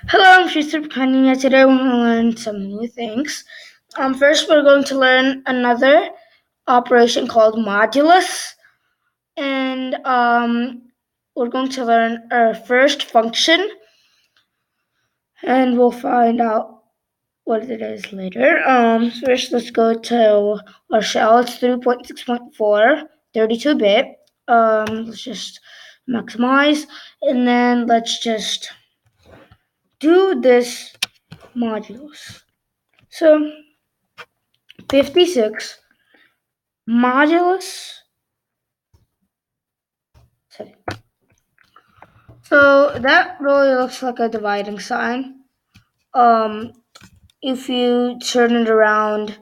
Hello, I'm Shristha Prakanya. Today we're going to learn some new things. First, we're going to learn another operation called modulus, and we're going to learn our first function, and we'll find out what it is later. First, let's go to our shell. It's 3.6.4, 32-bit. Let's just maximize, and then let's just do this modulus. So 56 modulus 7. So that really looks like a dividing sign. If you turn it around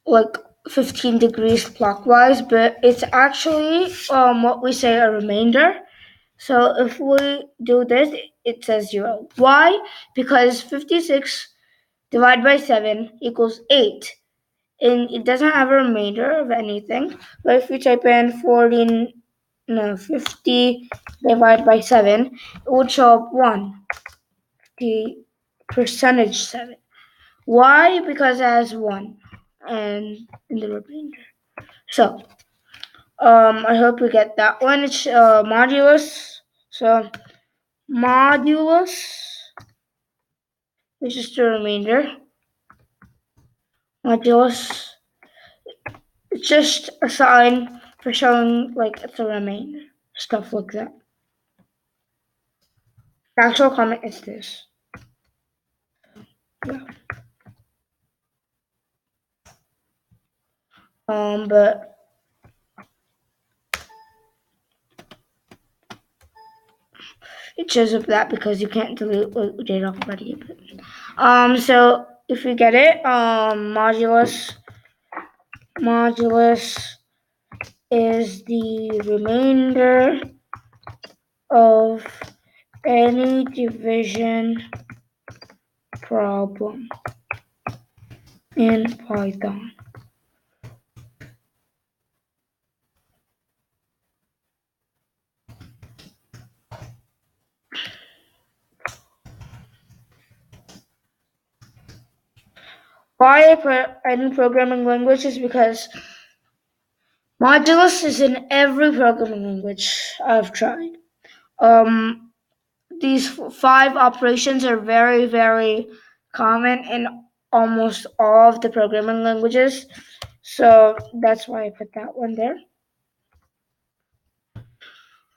like 15 degrees clockwise, but it's actually what we say a remainder. So if we do this, it says 0. Why? Because 56 divided by 7 equals 8. And it doesn't have a remainder of anything. But if you type in 50 divided by 7, it would show up 1, the percentage 7. Why? Because it has 1 and in the remainder. So, I hope you get that one. It's modulus. So, modulus is just the remainder. Modulus, it's just a sign for showing like it's a remainder. Stuff like that. The actual comment is this. Yeah. But it shows up that because you can't delete what we did already. But, so if you get it, modulus is the remainder of any division problem in Python. Why I put any programming language is because modulus is in every programming language I've tried. These 5 operations are very, very common in almost all of the programming languages. So that's why I put that one there.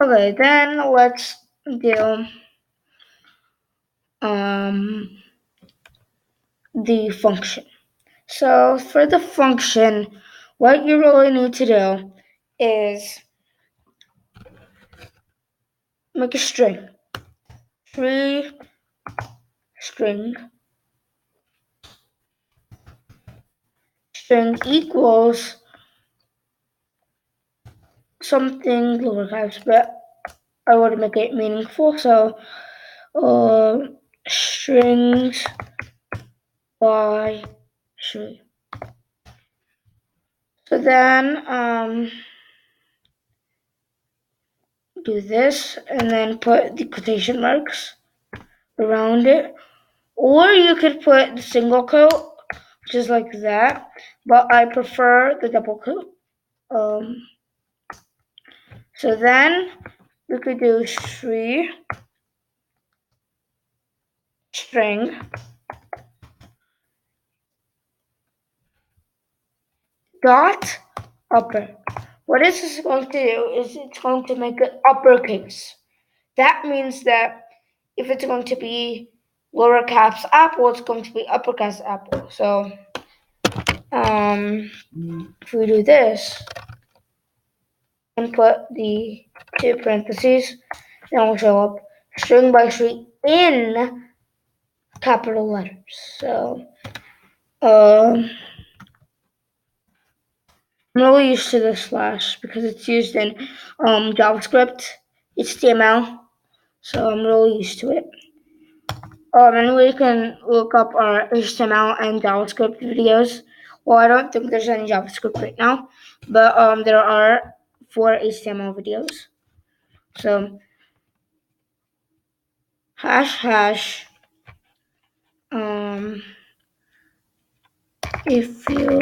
Okay, then let's do the function. So for the function, what you really need to do is make a string. String equals something lowercase, but I want to make it meaningful, so strings by string. So then do this and then put the quotation marks around it, or you could put the single quote just like that, but I prefer the double quote. So then we could do string dot upper. What this is going to do is it's going to make it uppercase. That means that if it's going to be lower caps apple, it's going to be uppercase apple. So if we do this and put the 2 parentheses, then we'll show up string by string in capital letters. So I'm really used to the slash because it's used in JavaScript, HTML, so I'm really used to it. And we can look up our HTML and JavaScript videos. Well, I don't think there's any JavaScript right now, but there are 4 HTML videos. So hash hash um if you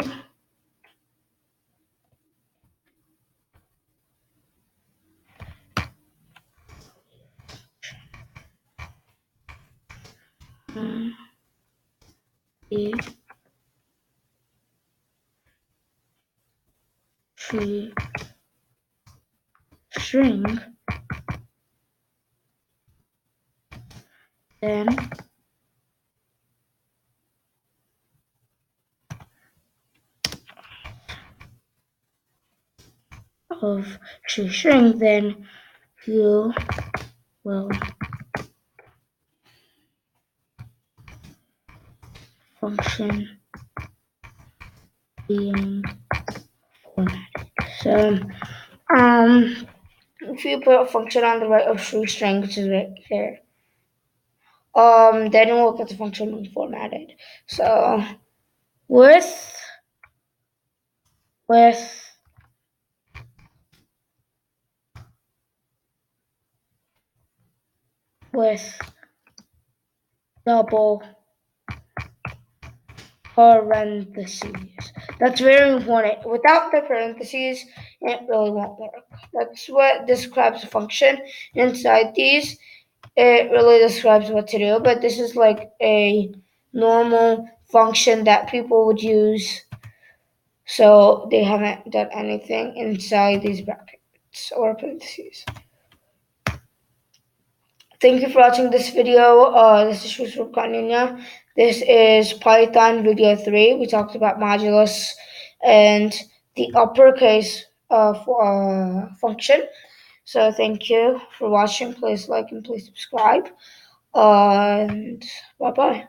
the tree string, then of tree string, then you will function being formatted. So if you put a function on the right of tree string, which is right here, then we'll get the function being formatted. So with with with double parentheses. That's very important. Without the parentheses, it really won't work. That's what describes a function. Inside these, it really describes what to do, but this is like a normal function that people would use, so they haven't done anything inside these brackets or parentheses. Thank you for watching this video. This is Yusuf Kanina. This is Python video 3. We talked about modulus and the uppercase function. So thank you for watching. Please like and please subscribe. And bye-bye.